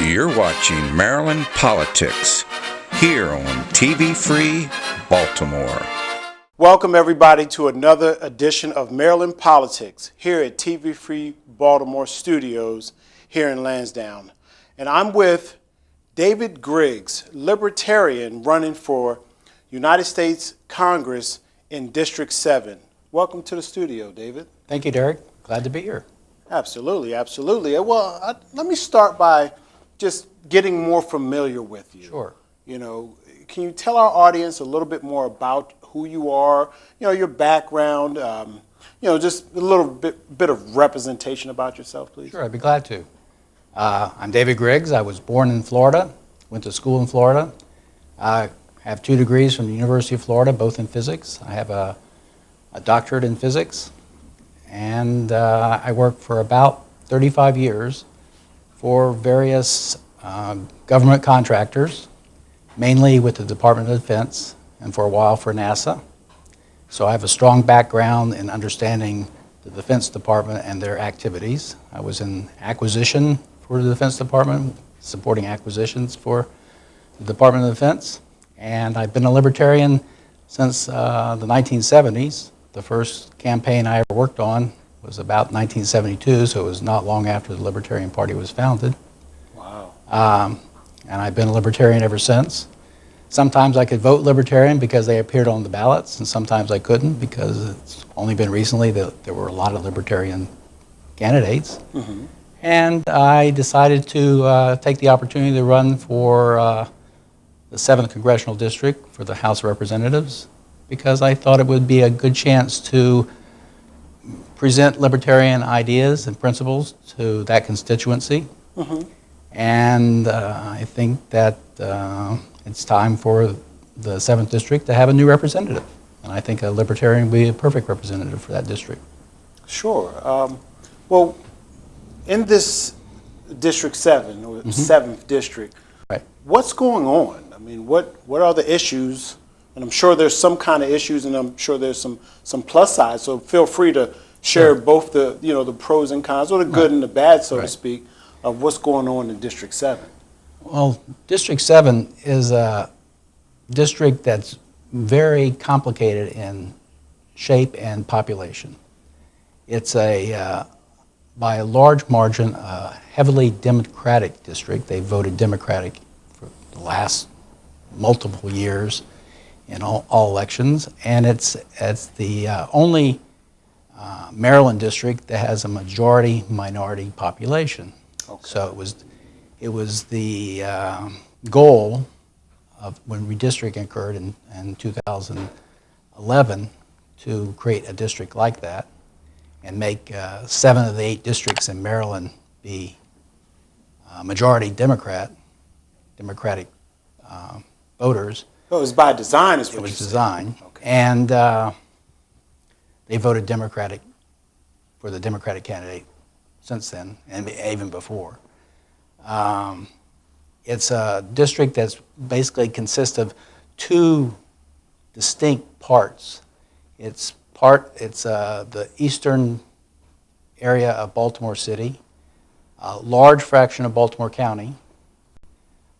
You're watching Maryland Politics here on TV Free Baltimore. Welcome everybody to another edition of Maryland Politics here at TV Free Baltimore Studios here in Lansdowne. And I'm with David Griggs, Libertarian running for United States Congress in District 7. Welcome to the studio, David. Thank you, Derek. Glad to be here. Absolutely, absolutely. Well, let me start by just getting more familiar with you. Sure. You know, can you tell our audience a little bit more about who you are, you know, your background, just a little bit of representation about yourself, please? Sure, I'd be glad to. I'm David Griggs. I was born in Florida, went to school in Florida. I have 2 degrees from the University of Florida, both in physics. I have a doctorate in physics, and I worked for about 35 years for various government contractors, mainly with the Department of Defense, and for a while for NASA. So I have a strong background in understanding the Defense Department and their activities. I was in acquisition for the Defense Department, supporting acquisitions for the Department of Defense, and I've been a Libertarian since the 1970s. The first campaign I ever worked on was about 1972, so it was not long after the Libertarian Party was founded. Wow. And I've been a Libertarian ever since. Sometimes I could vote Libertarian because they appeared on the ballots, and sometimes I couldn't because it's only been recently that there were a lot of Libertarian candidates. Mm-hmm. And I decided to take the opportunity to run for the 7th Congressional District for the House of Representatives because I thought it would be a good chance to present libertarian ideas and principles to that constituency. Mm-hmm. And I think that it's time for the 7th District to have a new representative. And I think a Libertarian would be a perfect representative for that district. Sure. Well, in this District 7, or 7th District, right, what's going on? I mean, what are the issues? And I'm sure there's some kind of issues, and I'm sure there's some plus sides. So feel free to share both the the pros and cons, or the good and the bad, so to speak, of what's going on in District 7. Well, District 7 is a district that's very complicated in shape and population. It's by a large margin, a heavily Democratic district. They voted Democratic for the last multiple years in all elections, and it's the only Maryland district that has a majority-minority population. Okay. So it was the goal of when redistricting occurred in 2011 to create a district like that and make 7 of the 8 districts in Maryland be majority Democratic voters. Oh, it was by design, is what it was you said. Designed, okay. And they voted Democratic for the Democratic candidate since then, and even before. It's a district that's basically consists of 2 distinct parts. It's the eastern area of Baltimore City, a large fraction of Baltimore County,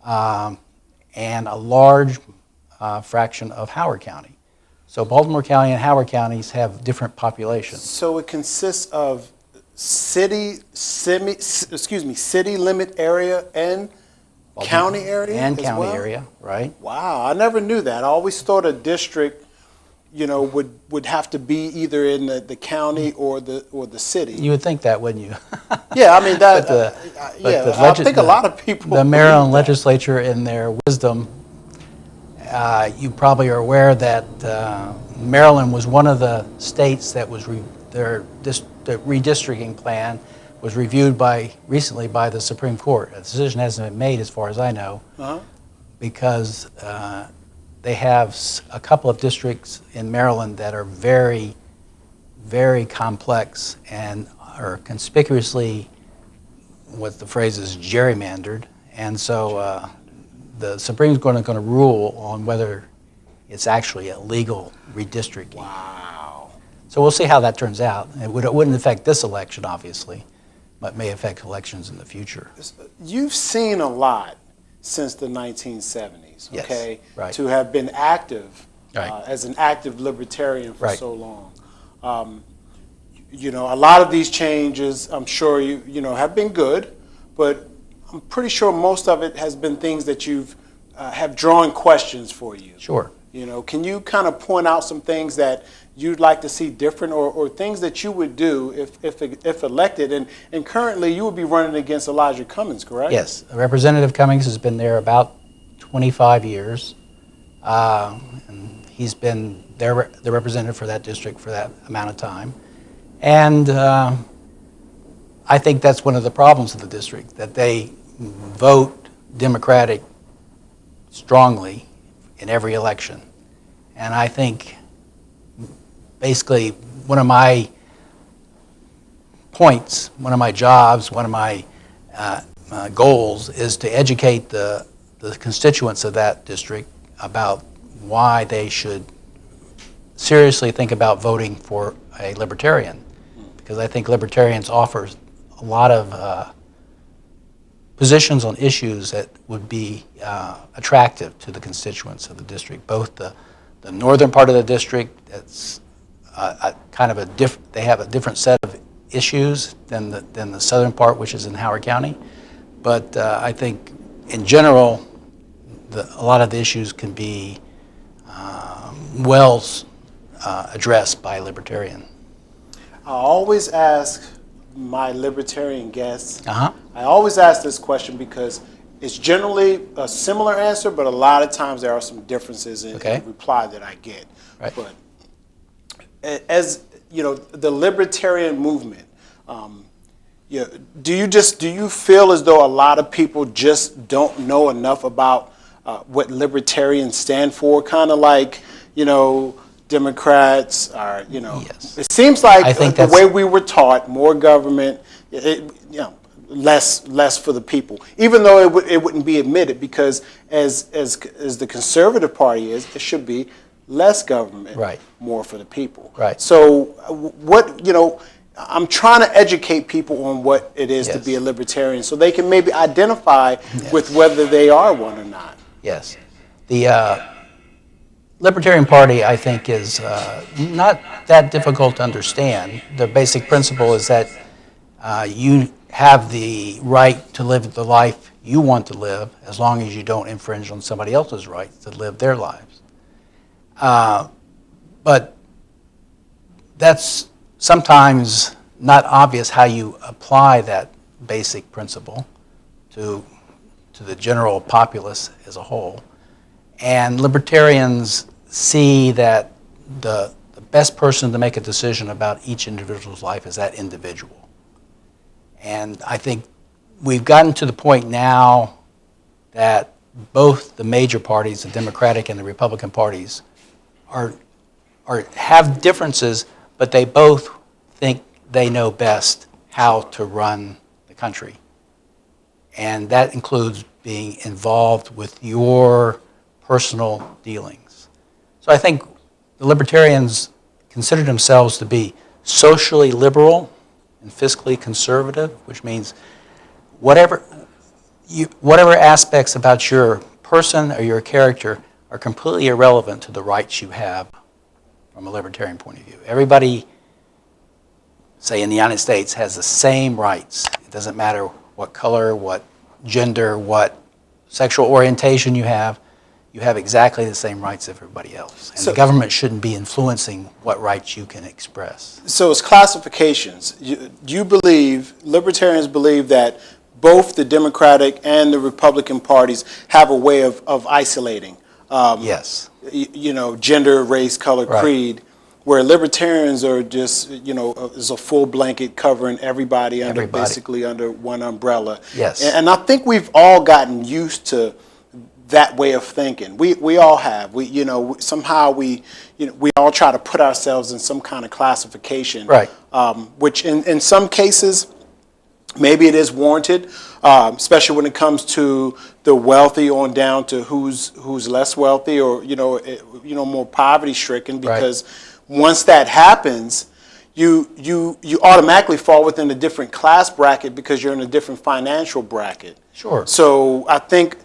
and a large fraction of Howard County. So Baltimore County and Howard counties have different populations. So it consists of city limit area and Baltimore, county area and as county well? area, right? Wow, I never knew that. I always thought a district, would have to be either in the county or the city. You would think that, wouldn't you? Yeah, I mean that. I think a lot of people. The Maryland legislature, in their wisdom, you probably are aware that Maryland was one of the states that was the redistricting plan was reviewed recently by the Supreme Court. A decision hasn't been made, as far as I know, because they have a couple of districts in Maryland that are very, very complex and are conspicuously, what the phrase is, gerrymandered. And so the Supreme Court is going to rule on whether it's actually a legal redistricting. Wow. So we'll see how that turns out. It wouldn't affect this election, obviously, may affect elections in the future. You've seen a lot since the 1970s, Yes, okay? right. To have been active Right. as an active libertarian for Right. so long. A lot of these changes, I'm sure have been good, but I'm pretty sure most of it has been things that you've have drawn questions for you. Sure. Can you kind of point out some things that you'd like to see different, or things that you would do if elected? And currently, you would be running against Elijah Cummings, correct? Yes, Representative Cummings has been there about 25 years. And he's been the representative for that district for that amount of time. And I think that's one of the problems of the district, that they vote Democratic strongly in every election. And I think basically one of my points, one of my jobs, one of my goals is to educate the constituents of that district about why they should seriously think about voting for a libertarian. Because I think libertarians offer a lot of positions on issues that would be attractive to the constituents of the district. Both the northern part of the district, that's kind of they have a different set of issues than the southern part, which is in Howard County. But I think in general, a lot of the issues can be addressed by a libertarian. I always ask my libertarian guests, Uh-huh. I always ask this question because it's generally a similar answer, but a lot of times there are some differences in the reply that I get. Right. But as the libertarian movement, do you feel as though a lot of people just don't know enough about what libertarians stand for? Kind of like, Democrats are, Yes. It seems like I think the way we were taught, more government, less for the people. Even though it wouldn't be admitted, because as the conservative party is, it should be less government, Right. more for the people. Right. So I'm trying to educate people on what it is to Yes. be a libertarian, so they can maybe identify Yes. with whether they are one or not. Yes. The Libertarian Party, I think, is not that difficult to understand. The basic principle is that you have the right to live the life you want to live as long as you don't infringe on somebody else's right to live their lives. But that's sometimes not obvious how you apply that basic principle to the general populace as a whole. And libertarians see that the best person to make a decision about each individual's life is that individual. And I think we've gotten to the point now that both the major parties, the Democratic and the Republican parties, have differences, but they both think they know best how to run the country. And that includes being involved with your personal dealings. So I think the libertarians consider themselves to be socially liberal and fiscally conservative, which means whatever aspects about your person or your character are completely irrelevant to the rights you have from a libertarian point of view. Everybody, say in the United States, has the same rights. It doesn't matter what color, what gender, what sexual orientation you have exactly the same rights as everybody else. And the government shouldn't be influencing what rights you can express. So it's classifications. Libertarians believe that both the Democratic and the Republican parties have a way of isolating. Yes. Gender, race, color, Right. creed, where libertarians are just, is a full blanket covering everybody basically under one umbrella. Yes. And I think we've all gotten used to that way of thinking. We all have. Somehow we all try to put ourselves in some kind of classification. Right. Which in some cases, maybe it is warranted, especially when it comes to the wealthy on down to who's less wealthy or more poverty stricken. Because once that happens, you automatically fall within a different class bracket because you're in a different financial bracket. Sure. So I think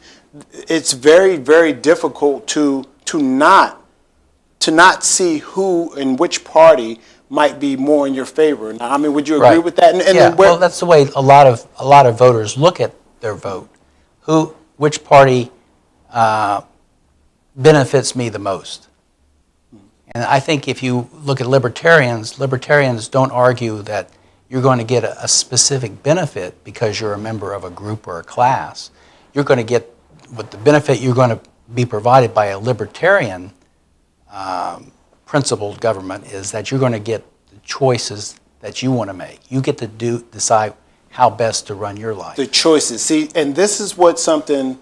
it's very, very difficult to not see who and which party might be more in your favor. Now, I mean, would you agree with that? And yeah. Well, that's the way a lot of voters look at their vote. Which party benefits me the most? And I think if you look at libertarians don't argue that you're going to get a specific benefit because you're a member of a group or a class. You're going to get what the benefit you're going to be provided by a libertarian principled government is that you're going to get the choices that you want to make. You get to decide how best to run your life. The choices. See, and this is what something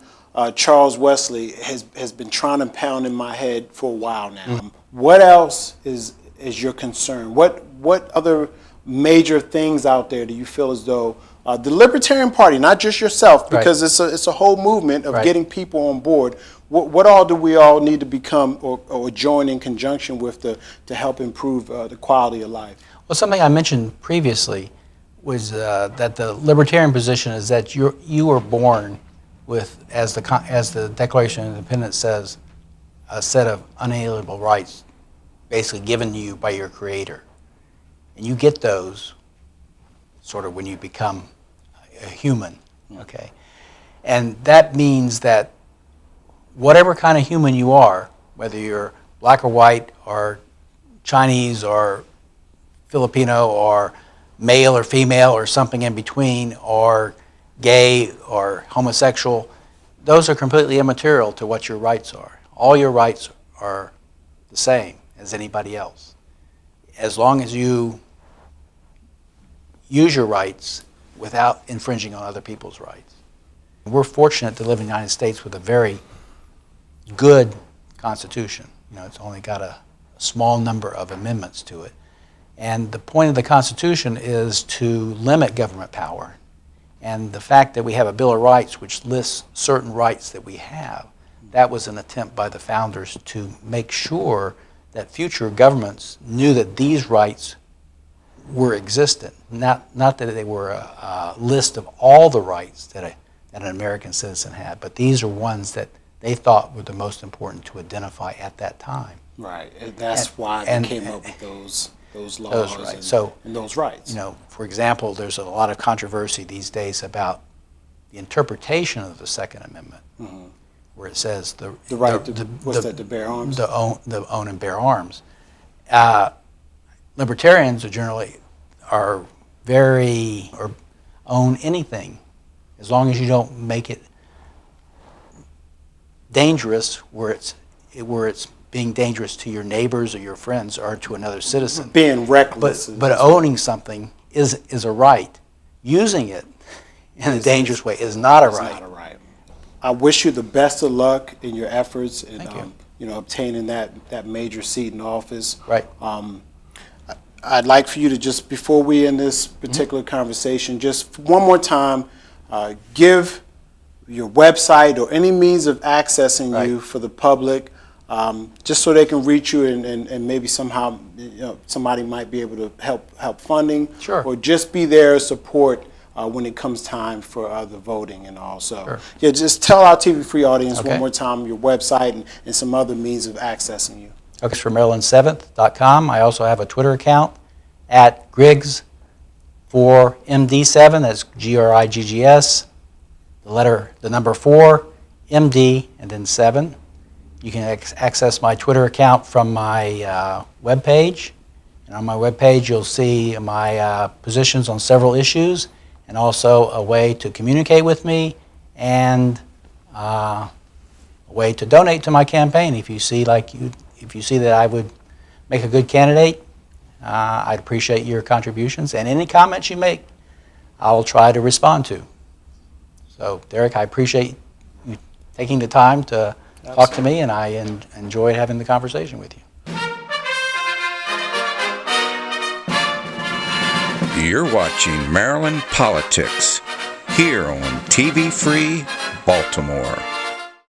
Charles Wesley has been trying to pound in my head for a while now. Mm-hmm. What else is your concern? What other major things out there do you feel as though the Libertarian Party, not just yourself, because it's a whole movement of getting people on board. What all do we all need to become or join in conjunction with to help improve the quality of life? Well, something I mentioned previously was that the libertarian position is that you were born with, as the Declaration of Independence says, a set of unalienable rights basically given to you by your Creator. And you get those sort of when you become a human, okay? And that means that whatever kind of human you are, whether you're black or white or Chinese or Filipino or male or female or something in between or gay or homosexual, those are completely immaterial to what your rights are. All your rights are the same as anybody else. As long as you use your rights without infringing on other people's rights. We're fortunate to live in the United States with a very good Constitution. You know, it's only got a small number of amendments to it. And the point of the Constitution is to limit government power. And the fact that we have a Bill of Rights which lists certain rights that we have, that was an attempt by the founders to make sure that future governments knew that these rights were existent, not that they were a list of all the rights that an American citizen had, but these are ones that they thought were the most important to identify at that time. Right, and that's why they came up with those laws and those rights. You know, for example, there's a lot of controversy these days about the interpretation of the Second Amendment, where it says the right to bear arms, the own and bear arms. Libertarians are generally own anything, as long as you don't make it dangerous, where it's being dangerous to your neighbors or your friends or to another citizen. Being reckless. But owning something is a right. Using it in a dangerous way is not a right. Not a right. I wish you the best of luck in your efforts in obtaining that major seat in office. Right. I'd like for you to just, before we end this particular conversation, just one more time, give your website or any means of accessing you for the public, just so they can reach you and maybe somehow somebody might be able to help funding, or just be there support when it comes time for the voting and all. So yeah, just tell our TV Free audience one more time your website and some other means of accessing you. Okay, it's for Maryland7th.com. I also have a Twitter account at Griggs for MD7. That's Griggs. The number 4, MD, and then 7. You can access my Twitter account from my webpage. And on my webpage, you'll see my positions on several issues, and also a way to communicate with me and a way to donate to my campaign. If you see that I would make a good candidate, I'd appreciate your contributions, and any comments you make, I'll try to respond to. So, Derek, I appreciate you taking the time to talk to me, and I enjoyed having the conversation with you. You're watching Maryland Politics here on TV Free Baltimore.